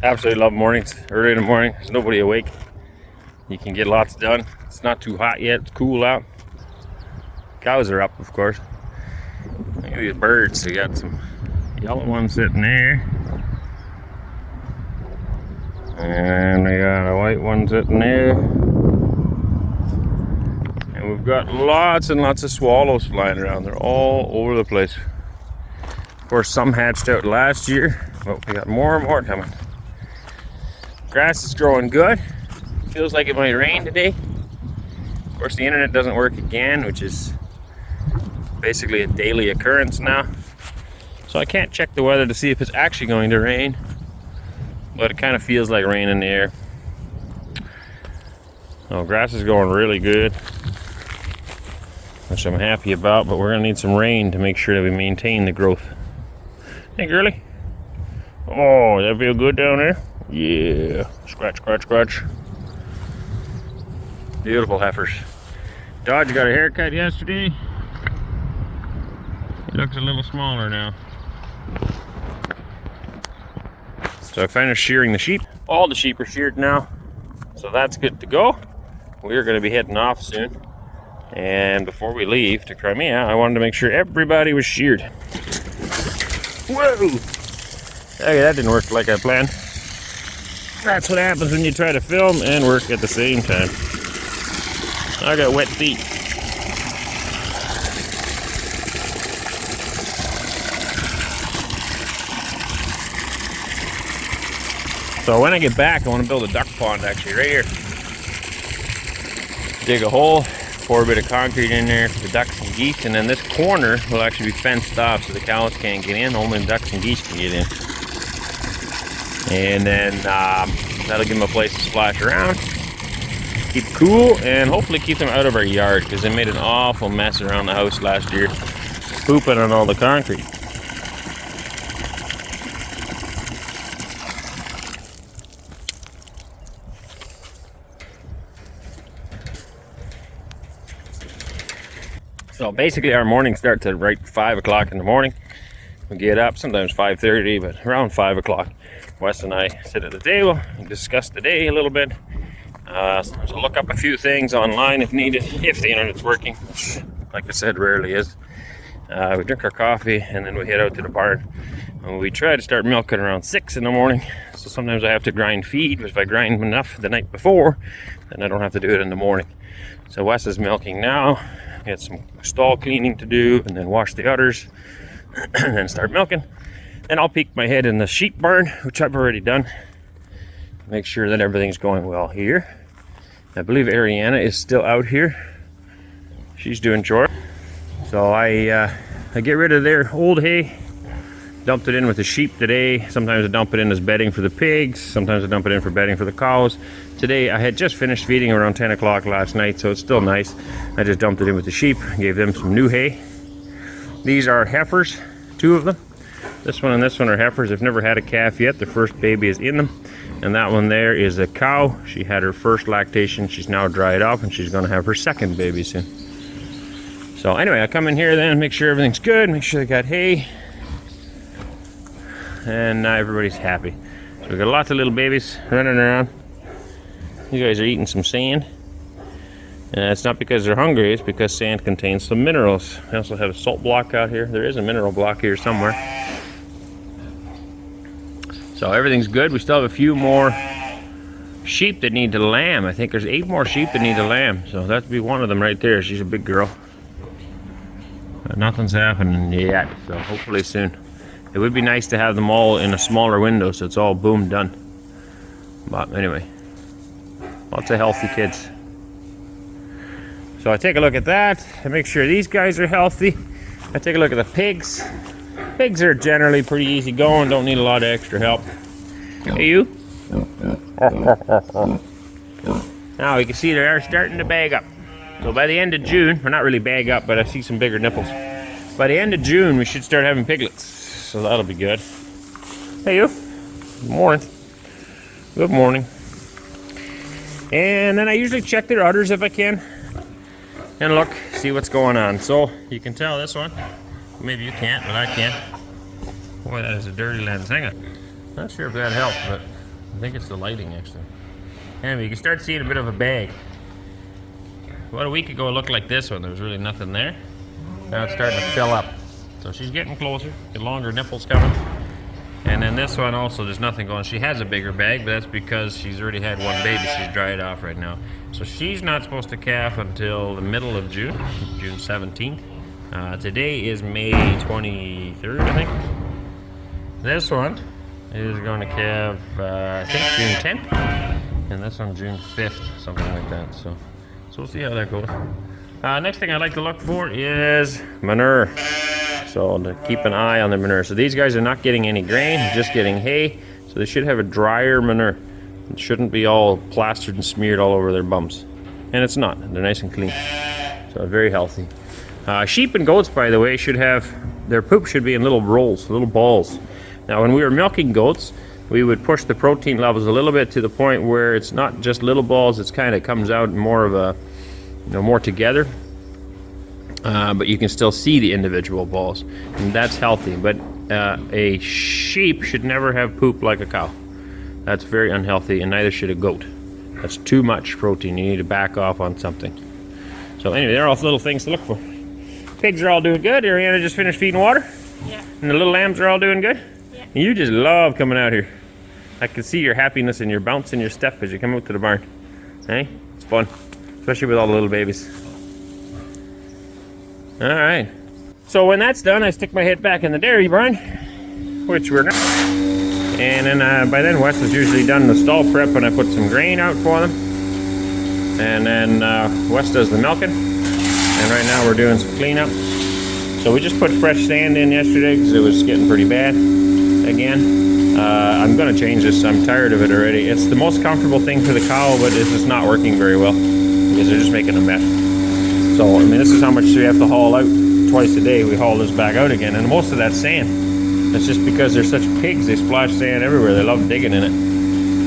Absolutely love mornings. Early in the morning, there's nobody awake. You can get lots done. It's not too hot yet, it's cool out. Cows are up, of course. Look at these birds. We got some yellow ones sitting there. And we got a white one sitting there. And we've got lots and lots of swallows flying around. They're all over the place. Of course, some hatched out last year, but we got more and more coming. Grass is growing good. Feels like it might rain today. Of course, the internet doesn't work again, which is basically a daily occurrence now. So I can't check the weather to see if it's actually going to rain, but it kind of feels like rain in the air. So grass is going really good, which I'm happy about, but we're gonna need some rain to make sure that we maintain the growth. Hey, girly. Oh, that feel good down there? Yeah. Scratch, scratch, scratch. Beautiful heifers. Dodge got a haircut yesterday. He looks a little smaller now. So I finished shearing the sheep. All the sheep are sheared now, so that's good to go. We're going to be heading off soon. And before we leave to Crimea, I wanted to make sure everybody was sheared. Whoa! Okay, that didn't work like I planned. That's what happens when you try to film and work at the same time. I got wet feet. So when I get back, I want to build a duck pond actually right here. Dig a hole, pour a bit of concrete in there for the ducks and geese, and then this corner will actually be fenced off so the cows can't get in, only the ducks and geese can get in. And then that'll give them a place to splash around, keep cool, and hopefully keep them out of our yard because they made an awful mess around the house last year, pooping on all the concrete. So basically our morning starts at right 5 o'clock in the morning. We get up, sometimes 5:30, but around 5 o'clock. Wes and I sit at the table and discuss the day a little bit. So look up a few things online if needed, if the internet's working, which, like I said, rarely is. We drink our coffee and then we head out to the barn. And we try to start milking around 6 in the morning. So sometimes I have to grind feed, but if I grind enough the night before, then I don't have to do it in the morning. So Wes is milking now. Get some stall cleaning to do and then wash the udders and then start milking. Then I'll peek my head in the sheep barn, which I've already done. Make sure that everything's going well here. I believe Ariana is still out here. She's doing chores. So I get rid of their old hay, dumped it in with the sheep today. Sometimes I dump it in as bedding for the pigs. Sometimes I dump it in for bedding for the cows. Today I had just finished feeding around 10 o'clock last night, so it's still nice. I just dumped it in with the sheep, gave them some new hay. These are heifers, 2 of them. This one and this one are heifers. They've never had a calf yet. The first baby is in them. And that one there is a cow. She had her first lactation. She's now dried off and she's going to have her second baby soon. So anyway, I come in here then, make sure everything's good, make sure they got hay. And now everybody's happy. So we got lots of little babies running around. You guys are eating some sand. And it's not because they're hungry, it's because sand contains some minerals. We also have a salt block out here. There is a mineral block here somewhere. So everything's good. We still have a few more sheep that need to lamb. I think there's 8 more sheep that need to lamb. So that'd be one of them right there. She's a big girl. But nothing's happening yet, so hopefully soon. It would be nice to have them all in a smaller window so it's all boom done. But anyway, lots of healthy kids. So I take a look at that and make sure these guys are healthy. I take a look at the pigs. Pigs are generally pretty easy going, don't need a lot of extra help. Hey, you? Now you can see they are starting to bag up. So by the end of June, or not really bag up, but I see some bigger nipples. By the end of June, we should start having piglets. So that'll be good. Hey, you? Good morning. Good morning. And then I usually check their udders if I can. And look, see what's going on. So you can tell this one. Maybe you can't, but I can. Boy, that is a dirty lens. Hang on. Not sure if that helps, but I think it's the lighting actually. Anyway, you can start seeing a bit of a bag. About a week ago it looked like this one. There was really nothing there. Now it's starting to fill up. So she's getting closer, get longer nipples coming. And then this one also, there's nothing going. She has a bigger bag, but that's because she's already had one baby. She's dried off right now. So she's not supposed to calf until the middle of June, June 17th. Today is May 23rd, I think. This one is going to calve, I think June 10th. And this one June 5th, something like that. So we'll see how that goes. Next thing I like to look for is manure. So to keep an eye on the manure. So these guys are not getting any grain, just getting hay. So they should have a drier manure. It shouldn't be all plastered and smeared all over their bums. And it's not. They're nice and clean. So very healthy. Sheep and goats, by the way, should have, their poop should be in little rolls, little balls. Now when we were milking goats, we would push the protein levels a little bit to the point where it's not just little balls, it's kind of comes out more of a, more together. But you can still see the individual balls, and that's healthy. But a sheep should never have poop like a cow. That's very unhealthy, and neither should a goat. That's too much protein. You need to back off on something. So anyway, they're all little things to look for. Pigs are all doing good. Ariana just finished feeding water. Yeah. And the little lambs are all doing good. Yeah. And you just love coming out here. I can see your happiness and your bounce in your step as you come out to the barn. Hey, it's fun, especially with all the little babies. All right. So when that's done, I stick my head back in the dairy barn, which we're not. And then by then Wes is usually done the stall prep, and I put some grain out for them. And then Wes does the milking. And right now we're doing some cleanup. So we just put fresh sand in yesterday because it was getting pretty bad again. I'm going to change this. I'm tired of it already. It's the most comfortable thing for the cow, but it's just not working very well because they're just making a mess. So, I mean, this is how much we have to haul out twice a day. We haul this back out again, and most of that's sand. That's just because they're such pigs. They splash sand everywhere. They love digging in it.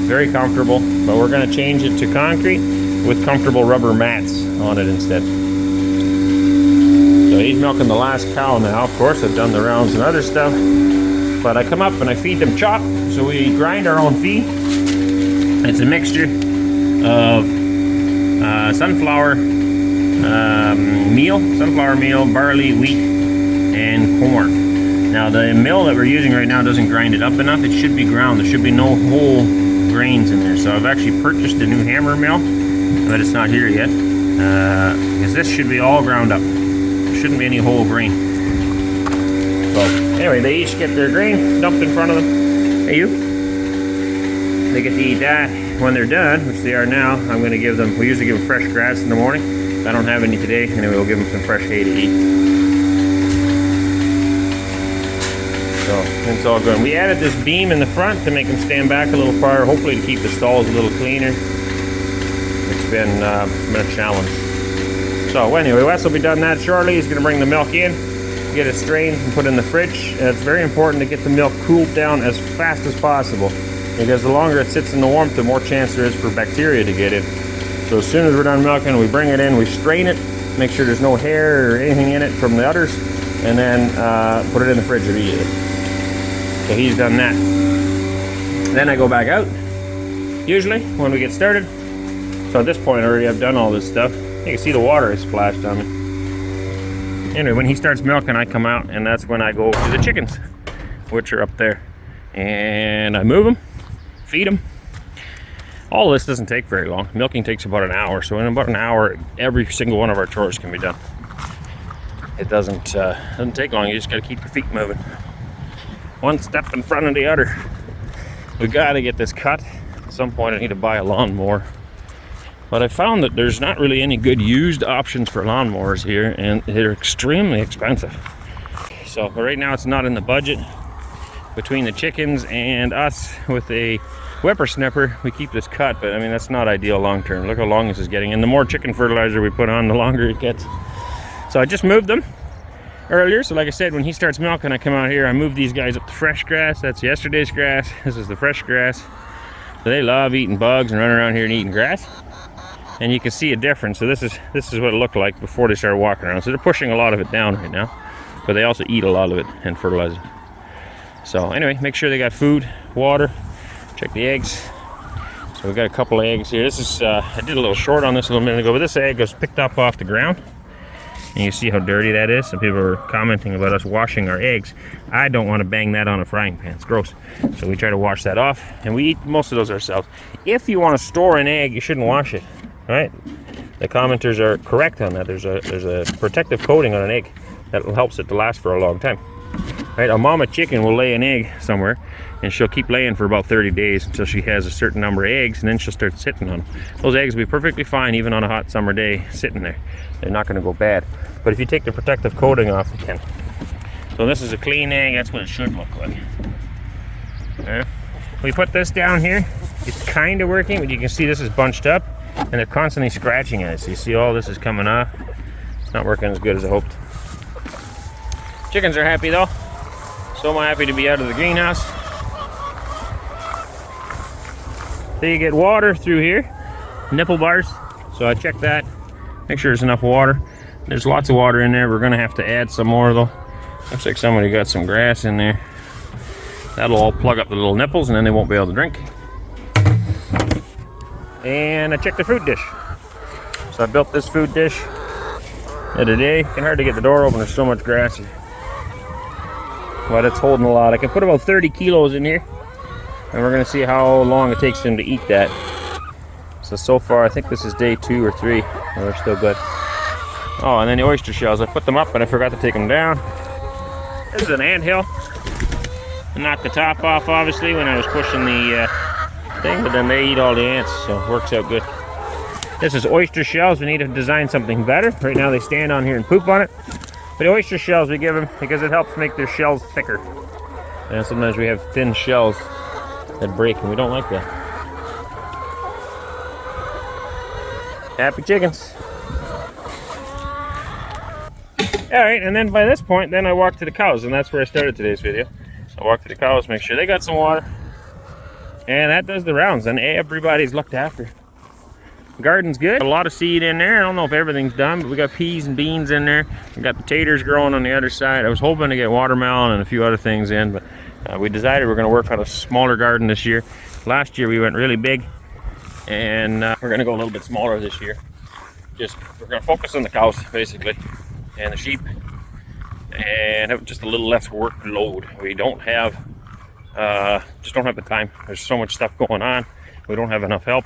Very comfortable, but we're going to change it to concrete with comfortable rubber mats on it instead. So he's milking the last cow now. Of course, I've done the rounds and other stuff, but I come up and I feed them chop. So we grind our own feed. It's a mixture of sunflower meal, barley, wheat, and corn. Now the mill that we're using right now doesn't grind it up enough. It should be ground. There should be no whole grains in there. So I've actually purchased a new hammer mill, but it's not here yet because this should be all ground up. There shouldn't be any whole grain. So anyway, they each get their grain dumped in front of them. Hey, you. They get to eat that. When they're done, which they are now, I'm going to give them, we usually give them fresh grass in the morning. I don't have any today, anyway, we'll give them some fresh hay to eat. So, it's all good. We added this beam in the front to make them stand back a little farther, hopefully to keep the stalls a little cleaner. It's been a challenge. So anyway, Wes will be done that shortly. He's going to bring the milk in, get it strained and put in the fridge. And it's very important to get the milk cooled down as fast as possible, because the longer it sits in the warmth, the more chance there is for bacteria to get in. So as soon as we're done milking, we bring it in, we strain it, make sure there's no hair or anything in it from the udders, and then put it in the fridge immediately. So he's done that. Then I go back out, usually, when we get started. So at this point already I've done all this stuff. You can see the water is splashed on me. Anyway, when he starts milking, I come out, and that's when I go to the chickens, which are up there. And I move them, feed them. All this doesn't take very long. Milking takes about an hour, so in about an hour, every single one of our chores can be done. It doesn't take long. You just got to keep your feet moving, one step in front of the other. We got to get this cut. At some point, I need to buy a lawnmower. But I found that there's not really any good used options for lawnmowers here, and they're extremely expensive. So right now, it's not in the budget. Between the chickens and us with a whippersnapper, we keep this cut, but I mean, that's not ideal long term. Look how long this is getting, and the more chicken fertilizer we put on, the longer it gets. So I just moved them earlier. So like I said, when he starts milking, I come out here, I move these guys up to fresh grass. That's yesterday's grass. This is the fresh grass. So they love eating bugs and running around here and eating grass. And you can see a difference. So this is what it looked like before they started walking around. So they're pushing a lot of it down right now, but they also eat a lot of it and fertilizer. So anyway, make sure they got food, water, check the eggs, So we got a couple of eggs here. This is, I did a little short on this a little minute ago, but this egg was picked up off the ground. And you see how dirty that is? Some people are commenting about us washing our eggs. I don't want to bang that on a frying pan. It's gross. So we try to wash that off, and we eat most of those ourselves. If you want to store an egg, you shouldn't wash it, right? The commenters are correct on that. There's a protective coating on an egg that helps it to last for a long time. Right? A mama chicken will lay an egg somewhere, and she'll keep laying for about 30 days until she has a certain number of eggs, and then she'll start sitting on them. Those eggs will be perfectly fine even on a hot summer day sitting there. They're not going to go bad. But if you take the protective coating off, you can. So this is a clean egg. That's what it should look like. We put this down here. It's kind of working, but you can see this is bunched up, and they're constantly scratching at it. So you see all this is coming off. It's not working as good as I hoped. Chickens are happy though. So am I happy to be out of the greenhouse. So you get water through here, nipple bars. So I check that, make sure there's enough water. There's lots of water in there. We're gonna have to add some more though. Looks like somebody got some grass in there. That'll all plug up the little nipples, and then they won't be able to drink. And I checked the food dish. So I built this food dish the other day. Can hardly get the door open, there's so much grass here. But it's holding a lot. I can put about 30 kilos in here, and we're gonna see how long it takes them to eat that. So far I think this is day 2 or 3, and they're still good. Oh, and then the oyster shells, I put them up and I forgot to take them down. This is an anthill. I knocked the top off obviously when I was pushing the thing, but then they eat all the ants, so it works out good. This is oyster shells. We need to design something better. Right now they stand on here and poop on it. But the oyster shells we give them because it helps make their shells thicker. And sometimes we have thin shells that break, and we don't like that. Happy chickens. Alright, and then by this point, then I walked to the cows, and that's where I started today's video. So I walked to the cows, make sure they got some water. And that does the rounds, and everybody's looked after. Garden's good. A lot of seed in there. I don't know if everything's done, but we got peas and beans in there. We got potatoes growing on the other side. I was hoping to get watermelon and a few other things in, but we decided we're going to work on a smaller garden this year. Last year we went really big, and we're going to go a little bit smaller this year. We're going to focus on the cows basically, and the sheep, and have just a little less workload. We don't have just don't have the time. There's so much stuff going on. We don't have enough help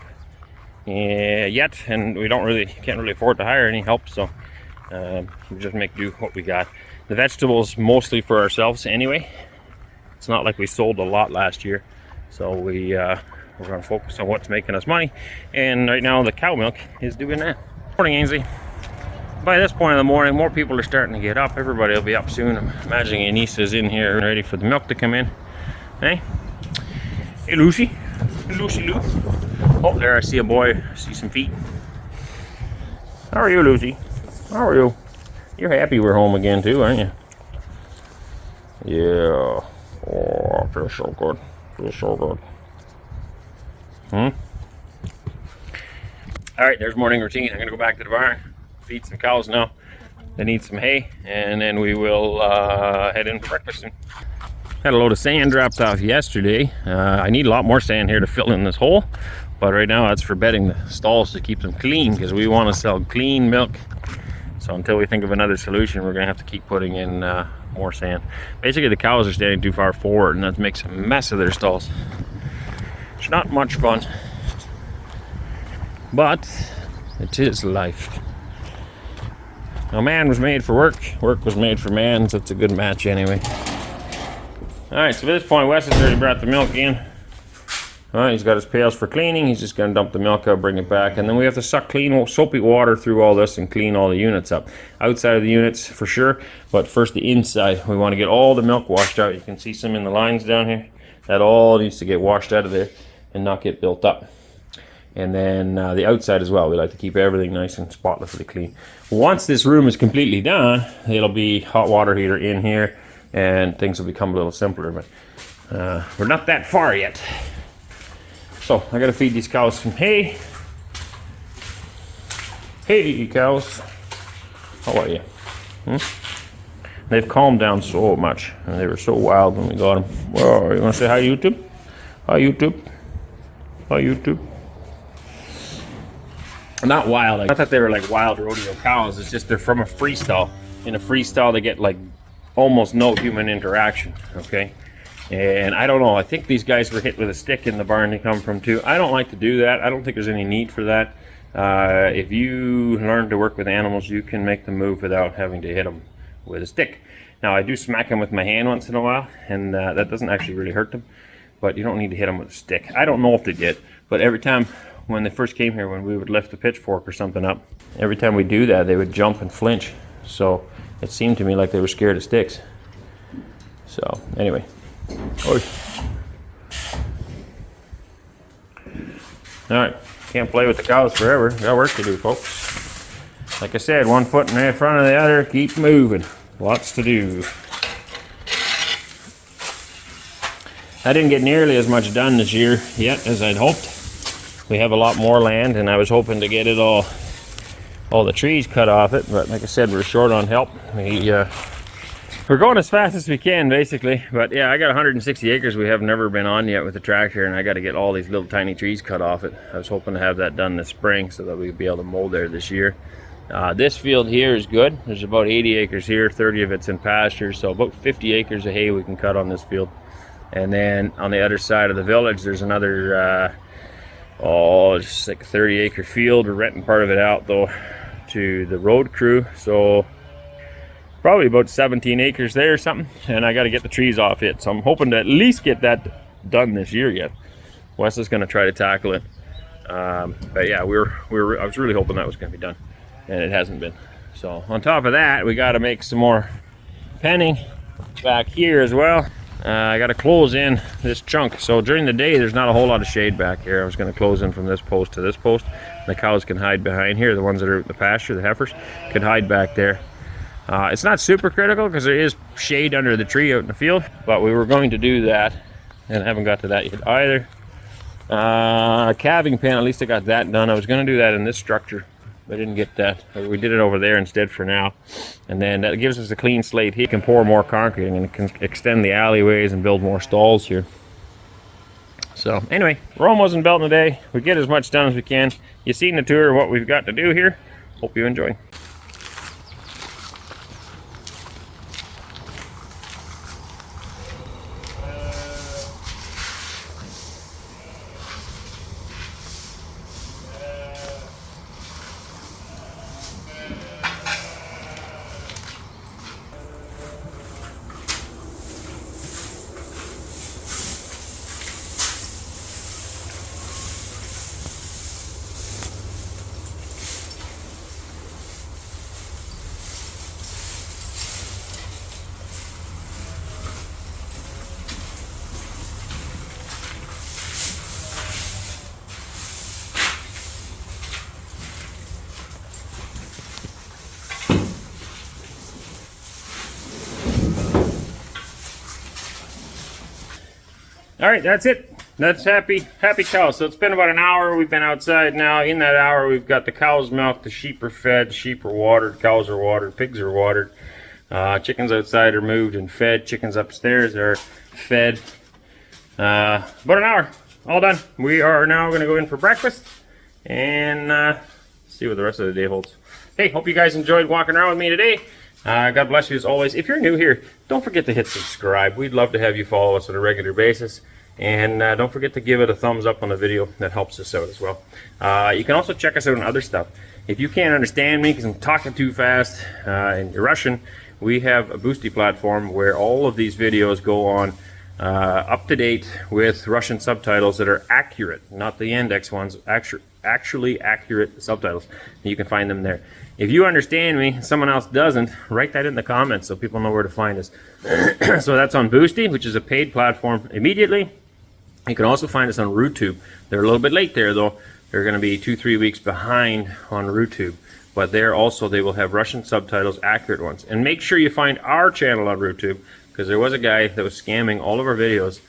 yet, and we can't really afford to hire any help, so we just make do what we got. The vegetables mostly for ourselves anyway. It's not like we sold a lot last year, so we're going to focus on what's making us money, and right now the cow milk is doing that. Morning, Ainsley. By this point in the morning, more people are starting to get up. Everybody will be up soon. I'm imagining Anneesa's in here ready for the milk to come in. Hey, hey, Lucy. Lucy Lou. Oh, there I see a boy. I see some feet. How are you, Lucy? How are you? You're happy we're home again too, aren't you? Yeah. Oh, feels so good. Feels so good. Alright, there's morning routine. I'm gonna go back to the barn, feed some cows now. They need some hay, and then we will head in for breakfast soon. Had a load of sand dropped off yesterday. I need a lot more sand here to fill in this hole, but right now that's for bedding the stalls to keep them clean, because we want to sell clean milk. So until we think of another solution, we're gonna have to keep putting in more sand. Basically the cows are standing too far forward, and that makes a mess of their stalls. It's not much fun, but it is life. Now, man was made for work, work was made for man, so it's a good match anyway. Alright, so at this point, Wes has already brought the milk in. Alright, he's got his pails for cleaning. He's just going to dump the milk out, bring it back, and then we have to suck clean, soapy water through all this and clean all the units up. Outside of the units, for sure, but first the inside. We want to get all the milk washed out. You can see some in the lines down here. That all needs to get washed out of there and not get built up. And then the outside as well. We like to keep everything nice and spotlessly clean. Once this room is completely done, it'll be hot water heater in here, and things will become a little simpler, but we're not that far yet. So I gotta feed these cows some hay. Hey cows, how are you? They've calmed down so much, and they were so wild when we got them. Whoa, you wanna say hi YouTube? Hi YouTube? Hi YouTube? not wild. I thought they were like wild rodeo cows. It's just they're from a freestall. In a freestall, they get like almost no human interaction. Okay, and I don't know. I think these guys were hit with a stick in the barn they come from too. I don't like to do that. I don't think there's any need for that. If you learn to work with animals, you can make them move without having to hit them with a stick. Now I do smack them with my hand once in a while, and that doesn't actually really hurt them. But you don't need to hit them with a stick. I don't know if they did, but every time when they first came here, when we would lift a pitchfork or something up, every time we do that, they would jump and flinch. So it seemed to me like they were scared of sticks. So anyway. Oy. All right, can't play with the cows forever. Got work to do, folks. Like I said, one foot in front of the other, keep moving. Lots to do. I didn't get nearly as much done this year yet as I'd hoped. We have a lot more land, and I was hoping to get it all the trees cut off it, but like I said, we're short on help. We're going as fast as we can, basically. But yeah, I got 160 acres we have never been on yet with the tractor, and I got to get all these little tiny trees cut off it. I was hoping to have that done this spring so that we'd be able to mow there this year. This field here is good. There's about 80 acres here, 30 of it's in pasture, so about 50 acres of hay we can cut on this field. And then on the other side of the village, there's another, just like a 30-acre field. We're renting part of it out, though, to the road crew. So probably about 17 acres there or something. And I got to get the trees off it. So I'm hoping to at least get that done this year yet. Wes is going to try to tackle it. But yeah, I was really hoping that was going to be done. And it hasn't been. So on top of that, we got to make some more penning back here as well. I got to close in this chunk. So during the day, there's not a whole lot of shade back here. I was going to close in from this post to this post. The cows can hide behind here. The ones that are at the pasture, the heifers, could hide back there. It's not super critical because there is shade under the tree out in the field, but we were going to do that, and I haven't got to that yet either. Calving pen, at least I got that done. I was going to do that in this structure. I didn't get that. We did it over there instead for now. And then that gives us a clean slate here. You can pour more concrete and it can extend the alleyways and build more stalls here. So anyway, we're almost in Belton today. We get as much done as we can. You've seen the tour of what we've got to do here. Hope you enjoy. All right, that's it. That's happy cows. So it's been about an hour. We've been outside now. In that hour, we've got the cows milked, the sheep are fed, sheep are watered, cows are watered, pigs are watered. Chickens outside are moved and fed. Chickens upstairs are fed. About an hour, all done. We are now going to go in for breakfast and see what the rest of the day holds. Hey, hope you guys enjoyed walking around with me today. God bless you as always. If you're new here, don't forget to hit subscribe. We'd love to have you follow us on a regular basis. And don't forget to give it a thumbs up on the video. That helps us out as well. You can also check us out on other stuff. If you can't understand me because I'm talking too fast and you're Russian, we have a Boosty platform where all of these videos go on up to date with Russian subtitles that are accurate, not the index ones, actually accurate subtitles. You can find them there. If you understand me, someone else doesn't, write that in the comments so people know where to find us. So that's on Boosty, which is a paid platform immediately. You can also find us on RooTube. They're a little bit late there though. They're going to be 2-3 weeks behind on RooTube. But there also they will have Russian subtitles, accurate ones. And make sure you find our channel on RooTube, because there was a guy that was scamming all of our videos,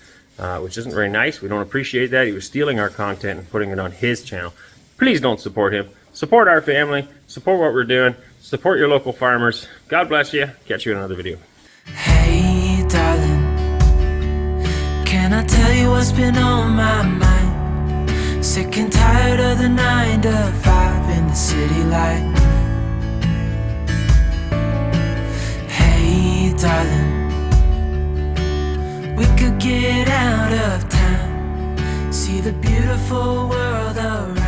which isn't very nice. We don't appreciate that. He was stealing our content and putting it on his channel. Please don't support him. Support our family. Support what we're doing. Support your local farmers. God bless you. Catch you in another video. Hey, darling, can I tell you what's been on my mind? Sick and tired of the 9 to 5 and city life. Hey darling, we could get out of town, see the beautiful world around.